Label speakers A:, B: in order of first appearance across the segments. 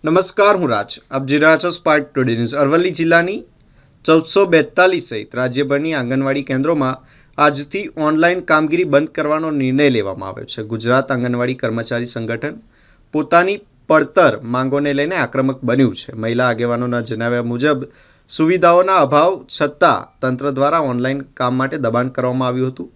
A: નમસ્કાર, હું રાજ. આપ જોઈ રહ્યા છો સ્પાર્ક ટુડે ન્યૂઝ. અરવલ્લી જિલ્લાની 1442 સહિત રાજ્યભરની આંગણવાડી કેન્દ્રોમાં આજથી ઓનલાઈન કામગીરી બંધ કરવાનો નિર્ણય લેવામાં આવ્યો છે. ગુજરાત આંગણવાડી કર્મચારી સંગઠન પોતાની પડતર માંગોને લઈને આક્રમક બન્યું છે. મહિલા આગેવાનોના જણાવ્યા મુજબ સુવિધાઓના અભાવ છતાં તંત્ર દ્વારા ઓનલાઈન કામ માટે દબાણ કરવામાં આવ્યું હતું.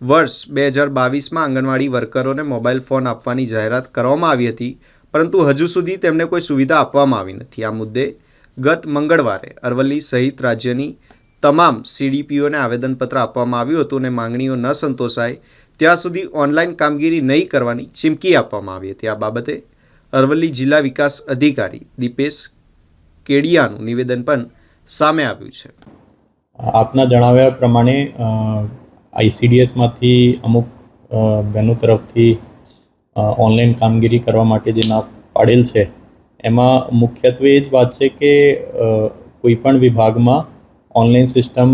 A: વર્ષ 2022માં આંગણવાડી વર્કરોને મોબાઈલ ફોન આપવાની જાહેરાત કરવામાં આવી હતી, પરંતુ હજુ સુધી તેમને કોઈ સુવિધા આપવામાં આવી નથી. આ મુદ્દે ગત મંગળવારે અરવલ્લી સહિત રાજ્યની તમામ સીડીપીઓને આવેદનપત્ર આપવામાં આવ્યું હતું અને માંગણીઓ ન સંતોષાય ત્યાં સુધી ઓનલાઈન કામગીરી નહીં કરવાની ચીમકી આપવામાં આવી હતી. આ બાબતે અરવલ્લી જિલ્લા વિકાસ અધિકારી દીપેશ કેડિયાનું નિવેદન પણ સામે આવ્યું છે.
B: આપના જણાવ્યા પ્રમાણે આઈસીડીએસમાંથી અમુક બહેનો તરફથી ઓનલાઈન કામગીરી કરવા માટે જે ના પાડેલ છે એમાં મુખ્યત્વે એ જ વાત છે કે કોઈપણ વિભાગમાં ઓનલાઈન સિસ્ટમ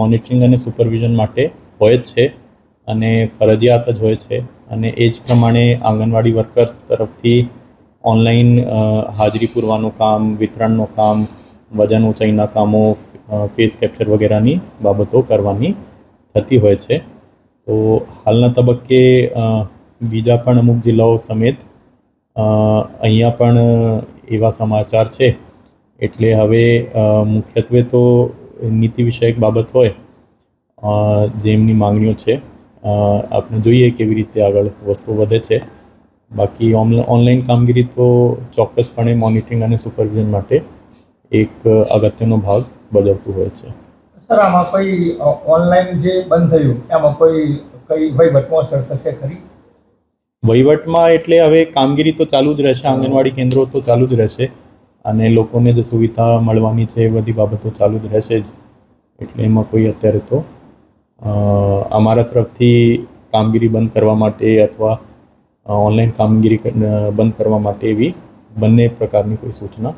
B: મોનિટરિંગ અને સુપરવિઝન માટે હોય જ છે અને ફરજિયાત જ હોય છે. અને એ જ પ્રમાણે આંગણવાડી વર્કર્સ તરફથી ઓનલાઈન હાજરી પૂરવાનું કામ, વિતરણનું કામ, વજન ઊંચાઈના કામો, ફેસ કેપ્ચર વગેરેની બાબતો કરવાની થતી હોય છે. તો હાલના તબક્કે બીજા પણ અમુક જિલ્લાઓ સમેત અહીંયા પણ એવા સમાચાર છે. એટલે હવે મુખ્યત્વે તો નીતિ વિષયક બાબત હોય જેમની માંગણીઓ છે, આપણે જોઈએ કેવી રીતે આગળ વસ્તુ વધે છે. બાકી ઓનલાઈન કામગીરી તો ચોક્કસપણે મોનિટરિંગ અને સુપરવિઝન માટે એક અગત્યનો ભાગ ભજવતું હોય છે.
C: સર, આમાં કોઈ ઓનલાઈન જે બંધ થયું એમાં કઈ વહીવટમાં અસર થશે ખરી?
B: વહીવટમાં એટલે હવે કામગીરી તો ચાલુ જ રહેશે, આંગણવાડી કેન્દ્રો તો ચાલુ જ રહેશે અને લોકોને જે સુવિધા મળવાની છે એ બધી બાબતો ચાલુ જ રહેશે જ. એટલે એમાં કોઈ અત્યારે તો અમારા તરફથી કામગીરી બંધ કરવા માટે અથવા ઓનલાઈન કામગીરી બંધ કરવા માટે એવી બંને પ્રકારની કોઈ સૂચના